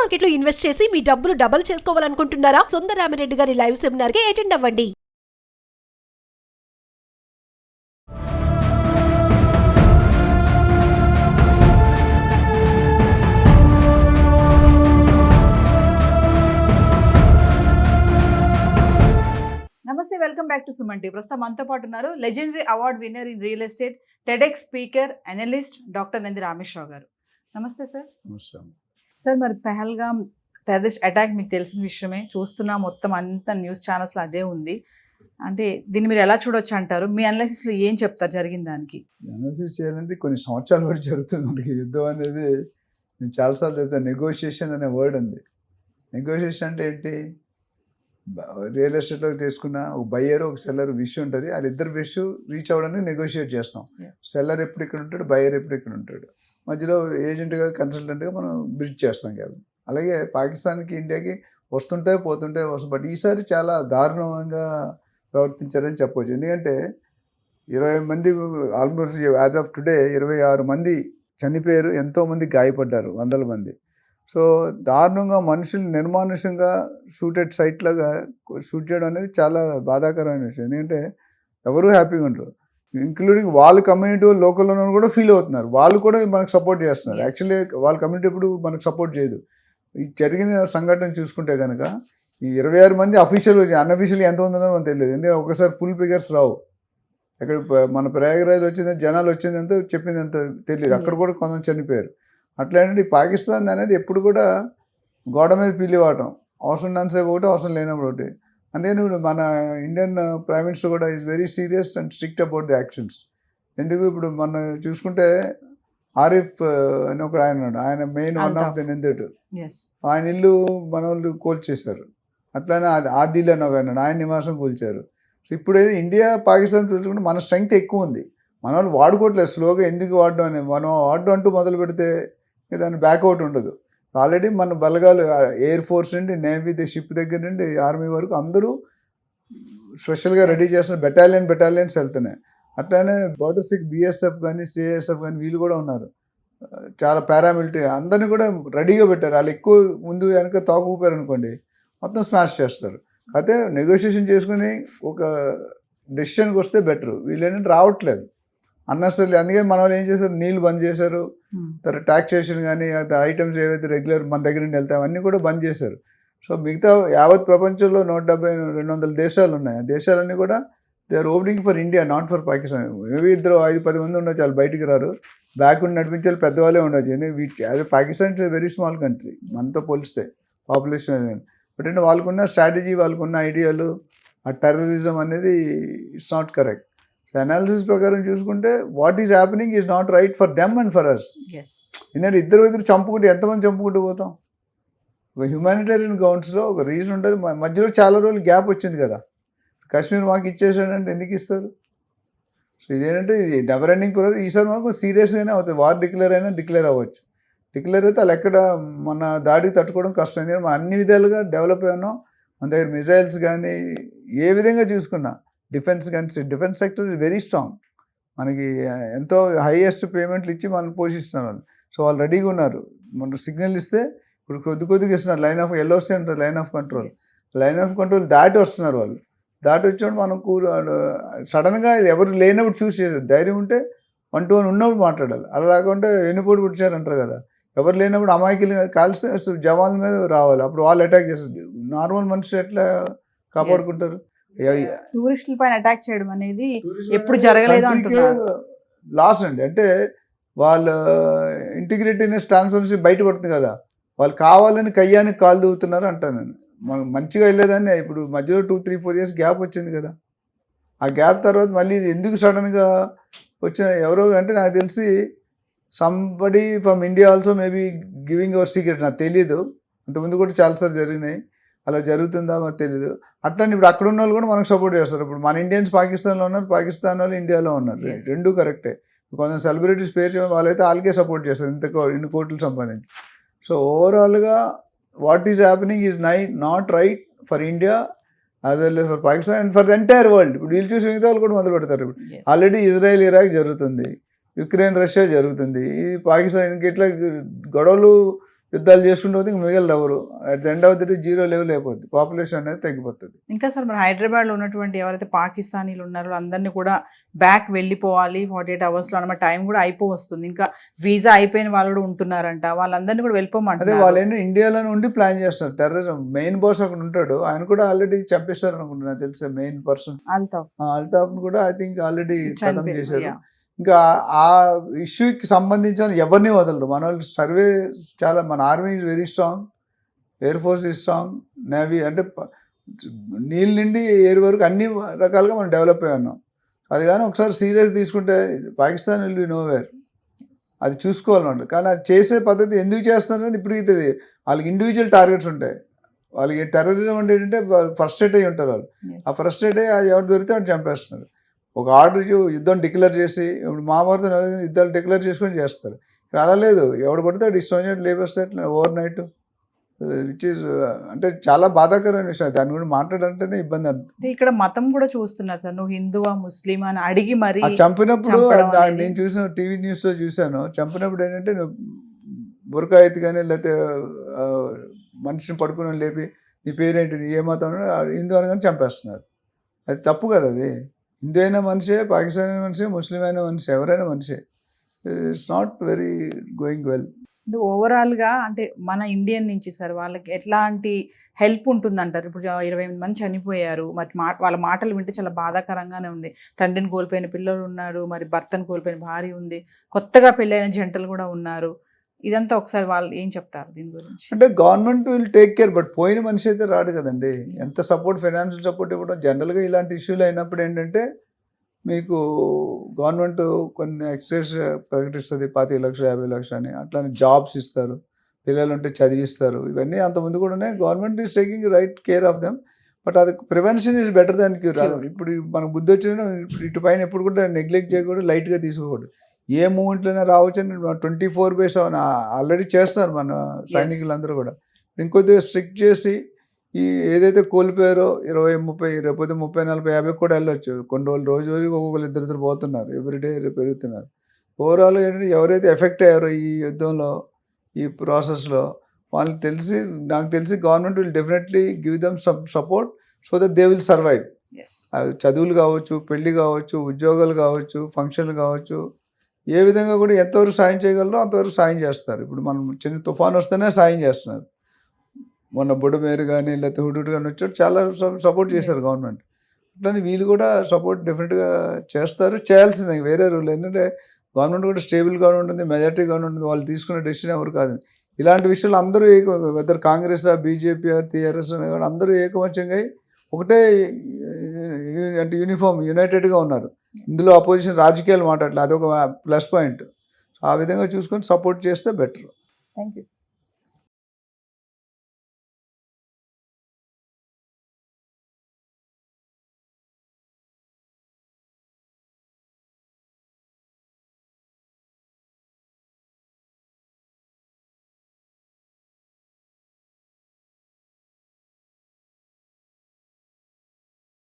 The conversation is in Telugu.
మార్కెట్ లో ఇన్వెస్ట్ చేసి మీ డబ్బులు డబుల్ చేసుకోవాలనుకుంటున్నారా? సుందరరామిరెడ్డి గారి లైవ్ సెమినార్ కి అటెండ్ అవ్వండి. నమస్తే, welcome back to Suman TV. ప్రస్తుతం మనతో పాటు ఉన్నారు legendary award winner in real estate, TEDx speaker, analyst doctor Nandi Rameshwar Rao గారు. నమస్తే సార్. సార్, మరి పహల్గామ్ టెర్రరిస్ట్ అటాక్ మీకు తెలిసిన విషయమే, చూస్తున్నా మొత్తం అంత న్యూస్ ఛానల్స్లో అదే ఉంది. అంటే దీన్ని మీరు ఎలా చూడొచ్చు అంటారు? మీ అనాలిసిస్లో ఏం చెప్తారు జరిగిన దానికి? అనాలిసిస్ చేయాలంటే కొన్ని సంవత్సరాలు కూడా జరుగుతుంది మనకి. యుద్ధం అనేది నేను చాలాసార్లు చెప్తాను. నెగోషియేషన్ అనే వర్డ్ ఉంది. నెగోషియేషన్ అంటే ఏంటి? రియల్ ఎస్టేట్లో తీసుకున్న ఒక బయ్యర్ ఒక సెల్లర్ విష్ ఉంటుంది. వాళ్ళిద్దరు విష్ రీచ్ అవ్వడానికి నెగోషియేట్ చేస్తాం. సెల్లర్ ఎప్పుడు ఇక్కడ ఉంటాడు, బయ్యర్ ఎప్పుడు ఇక్కడ ఉంటాడు, మధ్యలో ఏజెంట్గా కన్సల్టెంట్గా మనం బ్రిడ్జ్ చేస్తాం కదా. అలాగే పాకిస్తాన్కి ఇండియాకి వస్తుంటాయి పోతుంటాయి వస్తాయి. బట్ ఈసారి చాలా దారుణంగా ప్రవర్తించారని చెప్పవచ్చు. ఎందుకంటే 20 మంది ఆల్మోస్ట్ యాజ్ ఆఫ్ టుడే 26 మంది చనిపోయారు, ఎంతోమంది గాయపడ్డారు, వందల మంది. సో దారుణంగా మనుషులు నిర్మానుషంగా షూటెడ్ సైట్ లాగా షూట్ చేయడం అనేది చాలా బాధాకరమైన విషయం. ఎందుకంటే ఎవరు హ్యాపీగా ఉండరు, ఇంక్లూడింగ్ వాళ్ళ కమ్యూనిటీ లోకల్లో కూడా ఫీల్ అవుతున్నారు. వాళ్ళు కూడా మనకు సపోర్ట్ చేస్తున్నారు. యాక్చువల్లీ వాళ్ళ కమ్యూనిటీ ఇప్పుడు మనకు సపోర్ట్ చేయదు. ఈ జరిగిన సంఘటన చూసుకుంటే కనుక ఈ 26 మంది అఫీషియల్ అన్అఫీషియల్ ఎంతమంది ఉన్నారో మనకు తెలియదు. ఎందుకంటే ఒకసారి ఫుల్ ఫిగర్స్ రావు. అక్కడ మన ప్రయాగరాజ్ వచ్చిందంటే జనాలు వచ్చిందంతా చెప్పిందంత తెలియదు. అక్కడ కూడా కొంతమంది చనిపోయారు. అట్లాంటి పాకిస్తాన్ అనేది ఎప్పుడు కూడా గోడ మీద పిల్లి వాడటం, అవసరం ఉన్నంతసేపు ఒకటి, అవసరం లేనప్పుడు ఒకటి. అందుకని ఇప్పుడు మన ఇండియన్ ప్రైమ్ మినిస్టర్ కూడా is very serious and strict about the actions. ఎందుకు ఇప్పుడు మనం చూసుకుంటే ఆరిఫ్ అని ఒక ఆయన ఉన్నాడు, ఆయన మెయిన్ వన్ ఆఫ్ ది నిందితుడు. ఆయన ఇల్లు మన వాళ్ళు కూల్చేశారు. అట్లానే ఆదిల్ అని ఒక ఆయన నివాసం కూల్చారు. సో ఇప్పుడు ఇండియా పాకిస్తాన్ చూసుకుంటే మన స్ట్రెంగ్త్ ఎక్కువ ఉంది, మన వాళ్ళు వాడుకోవట్లేదు. స్లోగా ఎందుకు వాడడం అని మనం వాడడం అంటూ మొదలు పెడితే దాని బ్యాక్అవుట్ ఉండదు. ఆల్రెడీ మన బలగాలు ఎయిర్ ఫోర్స్ నుండి నేవీ షిప్ దగ్గర నుండి ఆర్మీ వరకు అందరూ స్పెషల్గా రెడీ చేస్తున్న బెటాలియన్స్ వెళ్తున్నాయి. అట్లానే బార్డర్ సిక్ బిఎస్ఎఫ్ కానీ సిఐఎస్ఎఫ్ కానీ వీళ్ళు కూడా ఉన్నారు. చాలా పారామిలిటరీ అందరినీ కూడా రెడీగా పెట్టారు. వాళ్ళు ఎక్కువ ముందు వెనక తోకూపారు అనుకోండి మొత్తం స్మాష్ చేస్తారు. అయితే నెగోషియేషన్ చేసుకుని ఒక డెసిషన్కి వస్తే బెటర్. వీళ్ళు ఏంటంటే రావట్లేదు అన్నెసరీ. అందుకని మన వాళ్ళు ఏం చేశారు, నీళ్ళు బంద్ చేశారు, తర్వాత టాక్సేషన్ కానీ ఐటమ్స్ ఏవైతే రెగ్యులర్ మన దగ్గర నుండి వెళ్తాయి అవన్నీ కూడా బంద్ చేశారు. సో మిగతా యావత్ ప్రపంచంలో 170-200 దేశాలు ఉన్నాయి. ఆ దేశాలన్నీ కూడా they are opening for India, not for Pakistan. Maybe 5-10 మంది ఉండొచ్చు, వాళ్ళు బయటికి రారు, బ్యాక్ ఉండి నడిపించాలి పెద్దవాళ్ళే ఉండొచ్చు. ఎందుకంటే అదే Pakistan it's very small country మనతో పోలిస్తే పాపులేషన్. బట్ అంటే వాళ్ళకున్న స్ట్రాటజీ, వాళ్ళకున్న ఐడియాలు, ఆ టెర్రరిజం అనేది ఇట్స్ నాట్ కరెక్ట్. అనాలిసిస్ ప్రకారం చూసుకుంటే what is happening is not right for them and for us. ఎందుకంటే ఇద్దరు చంపుకుంటే ఎంతమంది చంపుకుంటూ పోతాం? ఒక హ్యుమానిటేరియన్ గ్రౌండ్స్లో ఒక రీజన్ ఉంటుంది. మధ్యలో చాలా రోజులు గ్యాప్ వచ్చింది కదా, కాశ్మీర్ మాకు ఇచ్చేసాడంటే ఎందుకు ఇస్తారు? సో ఇదేంటంటే ఇది నెవర్ ఎండింగ్ ప్రాసెస్. ఈసారి మాకు సీరియస్గానే అవుతుంది. వార్ డిక్లేర్ అవ్వచ్చు. డిక్లేర్ అయితే వాళ్ళు ఎక్కడ మన దాడికి తట్టుకోవడం కష్టం. ఎందుకంటే మనం అన్ని విధాలుగా డెవలప్ అయ్యాం. మన దగ్గర మిజైల్స్ కానీ ఏ విధంగా చూసుకున్నా, defence sector is very strong. మనకి ఎంతో హైయెస్ట్ పేమెంట్లు ఇచ్చి మనం పోషిస్తున్నారు వాళ్ళు. సో వాళ్ళు రెడీగా ఉన్నారు. మనకు సిగ్నల్ ఇస్తే ఇప్పుడు కొద్దిగా ఇస్తున్నారు. లైన్ ఆఫ్ ఎల్ఓసి ఉంటుంది, లైన్ ఆఫ్ కంట్రోల్ దాటి వస్తున్నారు వాళ్ళు. దాటి వచ్చినప్పుడు మనం సడన్గా ఎవరు లేనప్పుడు చూసి చేశారు. ధైర్యం ఉంటే 1-1 ఉన్నప్పుడు మాట్లాడాలి. అలా లేకుంటే వెన్నుపోటు పుట్టారంటారు కదా, ఎవరు లేనప్పుడు అమాయకులు కాల్స్తే జవాన్ల మీద రావాలి, అప్పుడు వాళ్ళు అటాక్ చేస్తారు. నార్మల్ మనుషులు ఎట్లా కాపాడుకుంటారు? టూరిస్టుల పైన అటాక్ చేయడం అనేది ఎప్పుడు జరగలేదు అంటున్నారు. లాస్ అండి. అంటే వాళ్ళ ఇంటిగ్రిటీనెస్, ట్రాన్స్పరెన్సీ బయటపడుతుంది కదా, వాళ్ళు కావాలని కయ్యానికి కాలు దూవుతున్నారు అంటాను నేను. మనం మంచిగా వెళ్ళేదాన్ని. ఇప్పుడు మధ్యలో 2-3-4 years గ్యాప్ వచ్చింది కదా, ఆ గ్యాప్ తర్వాత మళ్ళీ ఎందుకు సడన్గా వచ్చిన ఎవరో అంటే నాకు తెలిసి somebody from India also maybe giving hour secret. నాకు తెలీదు, అంతకుముందు కూడా చాలాసార్లు జరిగినాయి. అలా జరుగుతుందా మాకు తెలీదు. అట్లని ఇప్పుడు అక్కడ ఉన్న వాళ్ళు కూడా మనకు సపోర్ట్ చేస్తారు. ఇప్పుడు మన ఇండియన్స్ పాకిస్తాన్లో ఉన్నారు, పాకిస్తాన్ వాళ్ళు ఇండియాలో ఉన్నారు. రెండూ కరెక్టే. కొంచెం సెలబ్రిటీస్ పేరు చెప్పిన వాళ్ళైతే వాళ్ళకే సపోర్ట్ చేస్తారు, ఇన్ని కోట్లు సంపాదించి. సో ఓవరాల్గా what is happening is not right for India as well for Pakistan and for the entire world. ఇప్పుడు వీళ్ళు చూసి మిగతా వాళ్ళు కూడా మొదలు పెడతారు. ఇప్పుడు ఆల్రెడీ ఇజ్రాయెల్ ఇరాక్ జరుగుతుంది, యుక్రెయిన్ రష్యా జరుగుతుంది, ఈ పాకిస్తాన్ ఇట్లా గొడవలు యుద్ధాలు చేసుకుంటూ పోతే ఇంక మిగలదు ఎవరు. At the end of the day 0 level అయిపోద్ది, పాపులేషన్ అనేది తగ్గిపోతుంది. ఇంకా సార్ మరి హైదరాబాద్లో ఉన్నటువంటి ఎవరైతే పాకిస్తానీలు ఉన్నారో అందరినీ కూడా బ్యాక్ వెళ్ళిపోవాలి 48 అవర్స్లో అన్నమాట, టైం కూడా వస్తుంది, ఇంకా వీసా అయిపోయిన వాళ్ళు కూడా ఉంటున్నారంట, వాళ్ళందరినీ కూడా అదే వెళ్ళిపోమంటారు. వాళ్ళు ఏంటంటే ఇండియాలోనే ఉండి ప్లాన్ చేస్తారు టెర్రరిజం. మెయిన్ బాస్ అక్కడ ఉంటాడు, ఆయన కూడా ఆల్రెడీ చంపేస్తారు అనుకుంటున్నా, తెలుసా మెయిన్ పర్సన్ అల్తాఫ్ కూడా ఐ థింక్ ఆల్రెడీ ఖతం చేశారు. ఇంకా ఆ ఇష్యూకి సంబంధించిన ఎవరిని వదలరు మన వాళ్ళు. సర్వే చాలా, మన army is very strong, air force is strong, navy అంటే నీళ్ళ నుండి ఎయిర్ వరకు అన్ని రకాలుగా మనం డెవలప్ అయ్యి ఉన్నాం. అది కానీ ఒకసారి సీరియస్ తీసుకుంటే పాకిస్తాన్ విల్ బి నోవేర్, అది చూసుకోవాలన్నమాట. కానీ అది చేసే పద్ధతి ఎందుకు చేస్తున్నారనేది ఇప్పటికీ తెలియదు. వాళ్ళకి ఇండివిజువల్ టార్గెట్స్ ఉంటాయి. వాళ్ళకి టెర్రరిజం అంటే ఏంటంటే ఫ్రస్ట్రేట్ అయ్యి ఉంటారు వాళ్ళు. ఆ ఫ్రస్ట్రేట్ అయ్యి అది ఎవరు దొరికితే వాడు చంపేస్తున్నారు. ఒక ఆర్డర్ యుద్ధం డిక్లేర్ చేసి, ఇప్పుడు మహాభారతం యుద్ధాలు డిక్లేర్ చేసుకొని చేస్తారు. ఇక్కడ అలా లేదు, ఎవడు పడితే వాడు ఇష్టం లేపేస్తే ఓవర్ నైట్, విచ్ ఈజ్ అంటే చాలా బాధాకరమైన విషయం. దాని గురించి మాట్లాడాలంటేనే ఇబ్బంది అంటే. ఇక్కడ మతం కూడా చూస్తున్నారు సార్, నువ్వు హిందువా ముస్లిమా అని అడిగి మరి చంపినప్పుడు నేను చూసిన టీవీ న్యూస్లో చూశాను. చంపినప్పుడు ఏంటంటే నువ్వు బురకా ఎత్తి కానీ లేకపోతే మనిషిని పడుకుని లేపి నీ పేరేంటి, నీ ఏ మతం హిందూ అనగానే చంపేస్తున్నారు. అది తప్పు కదా. అది హిందూ అయినా మనిషే, పాకిస్తాన్ అయినా మనిషే, ముస్లిం అయినా మనిషి, ఎవరైనా మనిషే. It's not very going well. ఓవరాల్గా అంటే మన ఇండియన్ నుంచి సార్ వాళ్ళకి ఎట్లాంటి హెల్ప్ ఉంటుందంటారు? ఇప్పుడు 20 మంది చనిపోయారు, మరి వాళ్ళ మాటలు వింటే చాలా బాధాకరంగానే ఉంది. తండ్రిని కోల్పోయిన పిల్లలు ఉన్నారు, మరి భర్తను కోల్పోయిన భార్య ఉంది, కొత్తగా పెళ్ళైన జంటలు కూడా ఉన్నారు. ఇదంతా ఒకసారి వాళ్ళు ఏం చెప్తారు దీని గురించి? అంటే government will take care, but పోయిన మనిషి అయితే రాడు కదండి. ఎంత సపోర్ట్, ఫైనాన్షియల్ సపోర్ట్ ఇవ్వడం. జనరల్గా ఇలాంటి ఇష్యూలు అయినప్పుడు ఏంటంటే మీకు గవర్నమెంట్ కొన్ని ఎక్స్ట్రాస్ ప్రకటిస్తుంది, 25 లక్షలు 50 లక్షలు అని. అట్లానే జాబ్స్ ఇస్తారు, పిల్లలు ఉంటే చదివిస్తారు. ఇవన్నీ అంతకుముందు కూడా government is taking right care of them. But అది prevention is better than cure. ఇప్పుడు మనకు బుద్ధి వచ్చిన ఇటు పైన ఎప్పుడు కూడా నెగ్లెక్ట్ చేయకూడదు, లైట్గా తీసుకోకూడదు. ఏ మూమెంట్లోనే రావచ్చు అని 24/7 ఆల్రెడీ చేస్తారు మన సైనికులందరూ కూడా. ఇంకొద్దిగా స్ట్రిక్ట్ చేసి ఈ ఏదైతే కోల్పోయారో 20, 30, రేపొద్దు 30, 40, 50 కూడా వెళ్ళొచ్చు. కొన్ని రోజులు రోజుకి ఒక్కొక్కరు ఇద్దరు పోతున్నారు, ఎవ్రీడే పెరుగుతున్నారు. ఓవరాల్గా ఏంటంటే ఎవరైతే ఎఫెక్ట్ అయ్యారో ఈ యుద్ధంలో, ఈ ప్రాసెస్లో, వాళ్ళకి నాకు తెలిసి government will definitely give them some support so that they will survive. చదువులు కావచ్చు, పెళ్లి కావచ్చు, ఉద్యోగాలు కావచ్చు, ఫంక్షన్లు కావచ్చు, ఏ విధంగా కూడా ఎంతవరకు సాయం చేయగలరో అంతవరకు సాయం చేస్తారు. ఇప్పుడు మనం చిన్న తుఫాన్ వస్తేనే సాయం చేస్తున్నారు. మొన్న బుడమేరు కానీ లేకపోతే హుడూడ్ కానీ వచ్చాడు, చాలా సపోర్ట్ చేశారు గవర్నమెంట్. అట్లని వీళ్ళు కూడా సపోర్ట్ డెఫినెట్గా చేస్తారు, చేయాల్సిందే, వేరే రూల్. ఎందుకంటే గవర్నమెంట్ కూడా స్టేబుల్ గవర్నమెంట్ ఉంది, మెజారిటీ గవర్నమెంట్ ఉంది, వాళ్ళు తీసుకునే డెసిషన్ ఎవరు కాదు. ఇలాంటి విషయాలు అందరూ వెదర్ కాంగ్రెస్, బీజేపీ, టీఆర్ఎస్ కూడా అందరూ ఏకవచంగా ఒకటే అంటే యూనిఫామ్ యునైటెడ్గా ఉన్నారు. ఇందులో అపోజిషన్ రాజకీయాలు మాట్లాడలేదు, అదొక ప్లస్ పాయింట్. ఆ విధంగా చూసుకొని సపోర్ట్ చేస్తే బెటర్. Thank you.